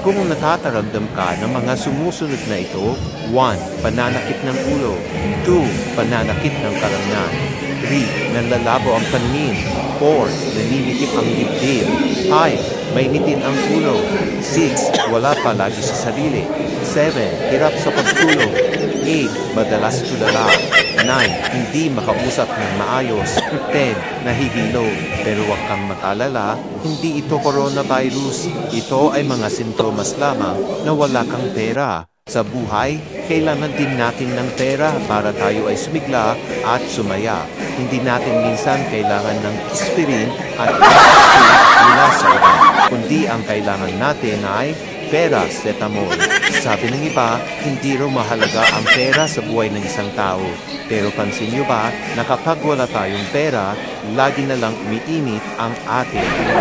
Kung nakakaramdam ka ng mga sumusunod na ito, 1. Pananakit ng ulo. 2. Pananakit ng kalamnan. 3. Nanlalabo ang paningin. 4. Naninikip ang dibdib. 5. Mainitin ang ulo. 6. Wala palagi sa sarili. 7. Hirap sa pagtulog. 8. Madalas tulala. 9. Hindi makausap ng maayos. 10. Nahihilo. Pero huwag kang mag-alala, hindi ito coronavirus. Ito ay mga sintomas lamang na wala kang pera. Sa buhay, kailangan din natin ng pera para tayo ay sumigla at sumaya. Hindi natin minsan kailangan ng aspirin at mula sa iba, kundi ang kailangan natin ay paracetamol. Sabi ng iba, hindi raw mahalaga ang pera sa buhay ng isang tao. Pero pansin nyo ba na kapag wala tayong pera, lagi na lang umiinit ang ating ulo.